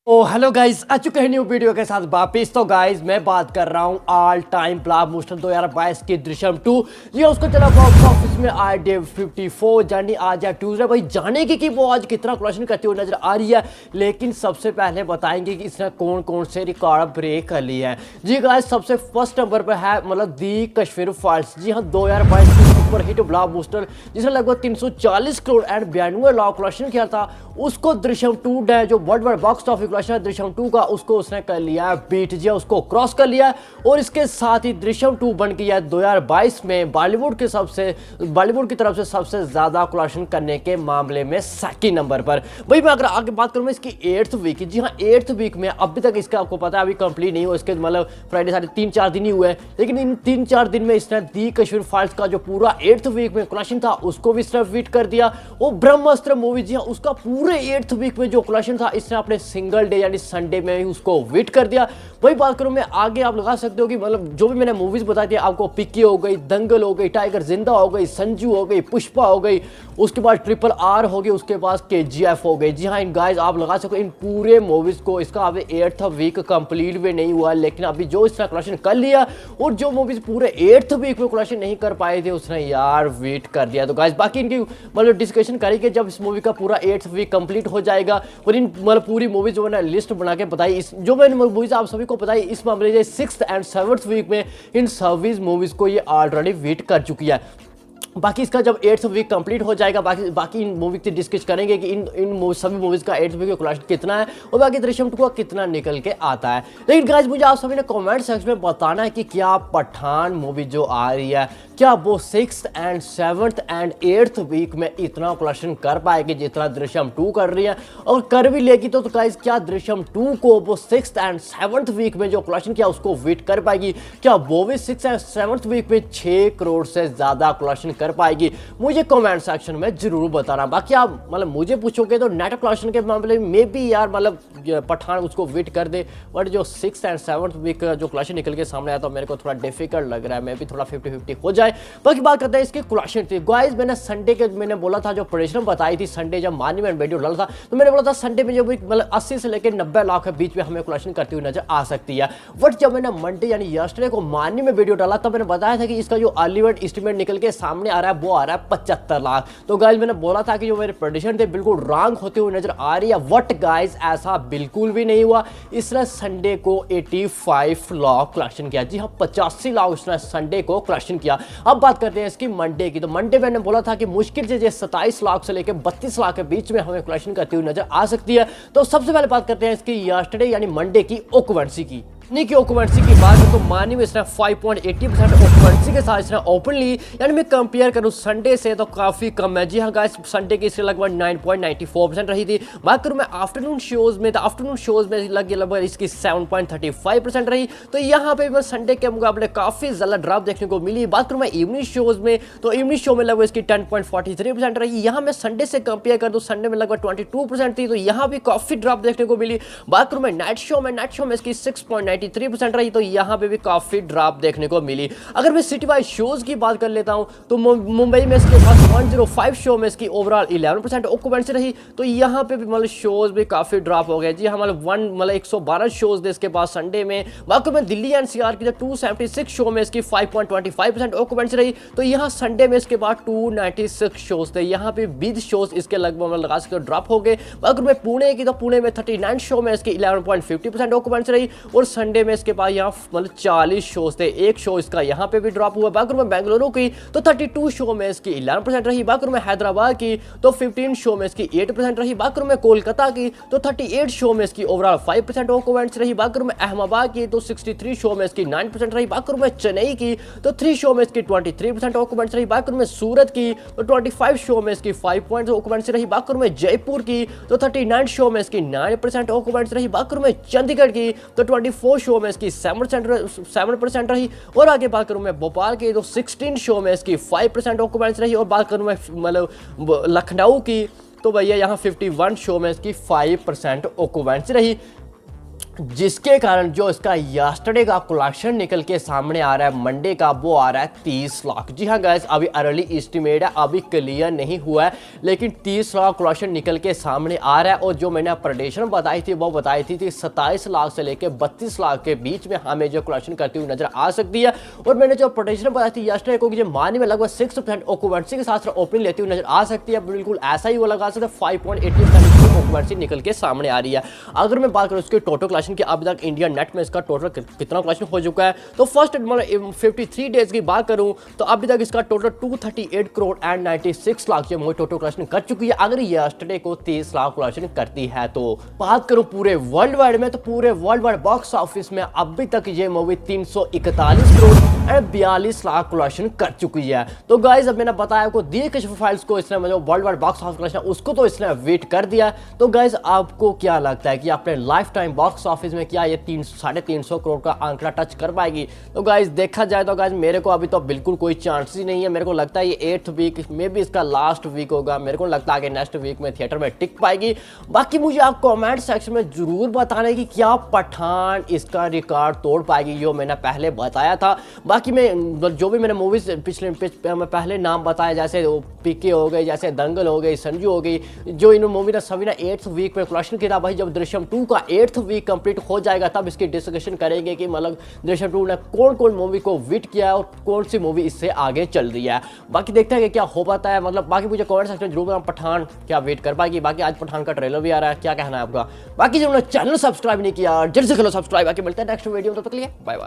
ओ hello guys, आ चुके हैं new video के साथ वापिस। तो गाइस मैं बात कर रहा हूँ ऑल टाइम ब्लॉकबस्टर 2022 की दृश्यम 2। ये उसको चला बॉक्स ऑफिस में आए डे 54 जानी आज या ट्यूजडे। भाई जाने की कि वो आज कितना कलेक्शन करती हुई नजर आ रही है, लेकिन सबसे पहले बताएंगे कि इसने कौन कौन से रिकॉर्ड ब्रेक कर लिए हैं। जी गाइस, सबसे फर्स्ट नंबर पर है मतलब दी कश्मीर फाइल्स। जी हाँ, 2022 की सुपर हिट ब्लॉकबस्टर जिसने लगभग 340 करोड़ एंड 92 लाख कलेक्शन किया था, उसको दृश्यम 2 ने जो world wide box office collection है दृश्यम 2 का, उसको उसने कर लिया बीट जिया, उसको क्रॉस कर लिया। और इसके साथ ही दृश्यम 2 बन गया 2022 में बॉलीवुड की तरफ से सबसे ज्यादा कलेक्शन करने के मामले में सेकंड नंबर पर। भाई मैं अगर आगे बात करूं इसकी 8th वीक की, जी हाँ 8th वीक में अभी तक इसका आपको पता है अभी कंप्लीट नहीं हुआ, इसके मतलब फ्राइडे सारे 3-4 दिन ही हुए हैं, लेकिन इन 3-4 दिन में इसने दी कश्मीर फाइल्स का जो पूरा 8th वीक में कलेक्शन था उसको भी इसने बीट कर दिया। और ब्रह्मास्त्र मूवी, जी हाँ उसका पूरे 8th वीक में जो कलेक्शन था इसने अपने सिंगल डे यानी संडे में ही उसको विट कर दिया। वही बात करूं मैं आगे, आप लगा सकते हो कि मतलब जो भी मैंने मूवीज बताई थी आपको, पिक्की हो गई, दंगल हो गई, टाइगर जिंदा हो गई, संजू हो गई, पुष्पा हो गई, उसके बाद RRR हो गई, उसके बाद KGF हो गई। जी हाँ इन गाइस आप लगा सकते हो इन पूरे मूवीज को, इसका अभी 8th वीक कंप्लीट भी नहीं हुआ, लेकिन अभी जो इसने कलेक्शन कर लिया और जो मूवीज पूरे 8th वीक में कलेक्शन नहीं कर पाए थे उसने यार वेट कर दिया। तो गाइस बाकी इनकी मतलब डिस्कशन करेंगे जब इस मूवी का पूरा 8th वीक कंप्लीट हो जाएगा। और इन मतलब पूरी मूवीज जो मैंने लिस्ट बना के बताई, इस जो मैंने मूवीज आप सभी को बताई, इस मामले में 6th एंड 7th वीक में इन सभी मूवीज को ये ऑलरेडी वेट कर चुकी है। बाकी इसका जब 8th वीक कंप्लीट हो जाएगा बाकी इन मूवी की डिस्कस करेंगे कि इन सभी मूवीज का 8th वीक का कलेक्शन कितना है और बाकी दृश्यम 2 का कितना निकल के आता है। लेकिन गाइस मुझे आप सभी ने कमेंट सेक्शन में बताना है कि क्या पठान मूवी जो आ रही है क्या वो 6th and 7th and 8th week में इतना कलेक्शन कर पाएगी जितना दृश्यम 2 कर रही है, और कर भी लेगी तो गाइस क्या दृश्यम 2 को वो 6th एंड 7th वीक में जो कलेक्शन किया उसको वेट कर पाएगी, क्या वो भी 6th एंड 7th वीक में 6 करोड़ से ज्यादा कलेक्शन कर पाएगी? मुझे कमेंट सेक्शन में जरूर बताना। बाकी आप मतलब मुझे पूछोगे तो नेट कलेक्शन के मामले में भी यार मतलब पठान उसको वेट कर दे, बट जो 6th एंड 7th वीक का जो कलेक्शन निकल के सामने आया तो मेरे को थोड़ा डिफिकल्ट लग रहा है, मैं भी थोड़ा 50-50 हो जाए। बाकी बात करते हैं इसकी कलेक्शन थी गाइस, मैंने संडे के मैंने बोला था जो प्रेडिक्शन बताई थी संडे जब मानी में वीडियो डाला था, तो मैंने बोला था संडे में जो मतलब 80 से लेकर 90 लाख के बीच में हमें कलेक्शन करती हुई नजर आ सकती है। बट जब मैंने मंडे यानी यस्टरडे को मानी में वीडियो डाला तब मैंने बताया था कि इसका जो अर्ली बर्ड एस्टिमेट निकल के सामने आ रहा है वो आ रहा है 75 लाख। तो गाइस मैंने बोला था कि जो मेरे प्रेडिक्शन थे बिल्कुल रॉन्ग होते हुए नजर आ रही है, बट गाइस ऐसा बिल्कुल भी नहीं हुआ। इसने संडे को 85 लाख कलेक्शन किया, जी हाँ 85 लाख उसने संडे को कलेक्शन किया। अब बात करते हैं इसकी मंडे की, तो मंडे मैंने बोला था कि मुश्किल से 27 लाख से लेकर 32 लाख के बीच में हमें कलेक्शन करती हुई नजर आ सकती है। तो सबसे पहले बात करते हैं इसकी यस्टरडे यानी मंडे की ऑक्यूपेंसी की। ऑक्यूपेंसी की बात है तो मानी में इसने 5.80% ऑक्यूपेंसी के साथ इसने ओपन ली, यानी मैं कंपेयर करूं संडे से तो काफी कम है। जी हाँ गाइस संडे की इससे लगभग 9.94% रही थी। बात करूं मैं आफ्टरनून शोज में, तो आफ्टरनून शोज में लगभग इसकी 7.35% रही, तो यहाँ पे मैं संडे के मुकाबले काफी ज्यादा ड्रॉप देखने को मिली। बात करूं मैं इवनिंग शोज में, तो इवनिंग शो में लगभग इसकी 10.43% रही। यहाँ मैं संडे से कंपेयर कर दूं संडे में लगभग 22% थी, तो यहाँ भी काफी ड्रॉप देखने को मिली। बात करूं मैं नाइट शो में इसकी 6.93% रही, तो यहां पे भी काफी ड्रॉप देखने को मिली। अगर मैं सिटी वाइज शोज की बात कर लेता हूं तो मुंबई में इसके पास 105 शो में इसकी ओवरऑल 11% ऑक्यूपेंसी रही, तो यहां पे भी मतलब शोज भी काफी ड्रॉप हो गए। जी हाँ मतलब 112 शोज थे इसके पास संडे में। बाकी में दिल्ली NCR की 276 शो में इसकी 5.25% ऑक्यूपेंसी रही, तो यहां संडे में इसके बाद 296 शोज थे, यहां पे 20 शोज इसके लगभग लगा सकते हो ड्रॉप हो गए। अगर मैं पुणे की, तो पुणे में 39 शो में इसकी 11.50% ऑक्यूपेंसी रही, और संडे में इसके पास यहाँ मतलब 40 शोज थे, एक शो इसका यहाँ पे भी ड्रॉप हुआ। बाकी में बेंगलुरु की तो 32 शो में इसकी 11% रही। बाकी में हैदराबाद की तो 15 शो में इसकी 8% रही। बाकी में कोलकाता की तो 38 शो में इसकी ओवरऑल 5% ऑक्यूपेंसी रही। बाकी में अहमदाबाद की तो 63 शो में इसकी 9% रही। बाकी में चेन्नई की तो 3 शो में इसकी 23% ऑक्यूपेंसी रही। बाकी में सूरत की तो 25 शो में इसकी 5 ऑक्यूपेंसी रही। बाकी में जयपुर की तो 39 शो में इसकी 9% ऑक्यूपेंसी रही। बाकी में चंडीगढ़ की तो 24 शो में इसकी 7% रही। और आगे बात करूं मैं भोपाल की तो 16 शो में इसकी 5% ऑक्यूपेंसी रही। और बात करूं मैं मतलब लखनऊ की तो भैया यहाँ 51 शो में इसकी 5% ऑक्यूपेंसी रही। जिसके कारण जो इसका यस्टरडे का कलेक्शन निकल के सामने आ रहा है मंडे का, वो आ रहा है 30 लाख। जी हाँ गाइस, अभी अर्ली एस्टिमेट है, अभी क्लियर नहीं हुआ है, लेकिन 30 लाख कलेक्शन निकल के सामने आ रहा है। और जो मैंने प्रेडिक्शन बताई थी वो बताई थी 27 लाख से लेकर 32 लाख के बीच में हमें जो कलेक्शन करती हुई नजर आ सकती है। और मैंने जो प्रेडिक्शन बताई थी यस्टरडे को कि मानी में लगभग 6% ऑक्यूपेंसी के साथ ओपनिंग लेती हुई नजर आ सकती है, बिल्कुल ऐसा ही वो लगा सकते हैं। 5.80% ऑक्यूपेंसी निकल के सामने आ रही है। अगर मैं बात करूँ उसके टोटल कलेक्शन की, अभी तक इंडिया नेट में इसका टोटल कितना कलेक्शन हो चुका है, तो फर्स्ट 53 डेज की बात करूं तो अभी तक इसका टोटल 238 करोड़ एंड 96 लाख जो मूवी टोटल कलेक्शन कर चुकी है। अगर यस्टरडे को 30 लाख कलेक्शन करती है तो बात करूं पूरे वर्ल्ड वाइड में, तो पूरे वर्ल्ड वाइड बॉक्स ऑफिस में अभी तक ये movie 341 crore and 42 lakh collection कर चुकी है। तो गाइज अब मैंने बताया आपको दिए कशिफ फाइल्स को इसने मतलब world wide box office collection उसको तो इसने वेट कर दिया। तो गाइज आपको क्या लगता है कि अपने लाइफ टाइम बॉक्स ऑफिस में क्या ये 350 करोड़ का आंकड़ा टच कर पाएगी? तो गाइज देखा जाए तो गाइज मेरे को अभी तो बिल्कुल कोई चांस ही नहीं है। मेरे को लगता है ये 8th वीक में भी इसका लास्ट वीक होगा। मेरे को लगता है कि नेक्स्ट वीक में थिएटर में टिक पाएगी। बाकी मुझे आप कमेंट सेक्शन में जरूर बताना है कि क्या पठान इसका रिकॉर्ड तोड़ पाएगी, जो मैंने पहले बताया था। बाकी मैं जो भी मैंने मूवीज पहले नाम बताया, जैसे पीके हो गई, जैसे दंगल हो गई, संजू हो गई, जो इन मूवी ने सभी ने 8th वीक में कलेक्शन किया। भाई जब दृश्यम 2 का 8th वीक कंप्लीट हो जाएगा तब इसकी डिस्कशन करेंगे कि मतलब दृश्यम 2 ने कौन कौन मूवी को विट किया है और कौन सी मूवी इससे आगे चल रही है। बाकी देखते हैं कि क्या हो पाता है। मतलब बाकी मुझे कमेंट सेक्शन में जरूर बताना पठान क्या वेट कर पाएगी। बाकी आज पठान का ट्रेलर भी आ रहा है, क्या कहना है आपका? बाकी जिन्होंने चैनल सब्सक्राइब नहीं किया जल्द से करो सब्सक्राइब। बाकी मिलते हैं नेक्स्ट वीडियो में, तब तक के लिए बाय बाय।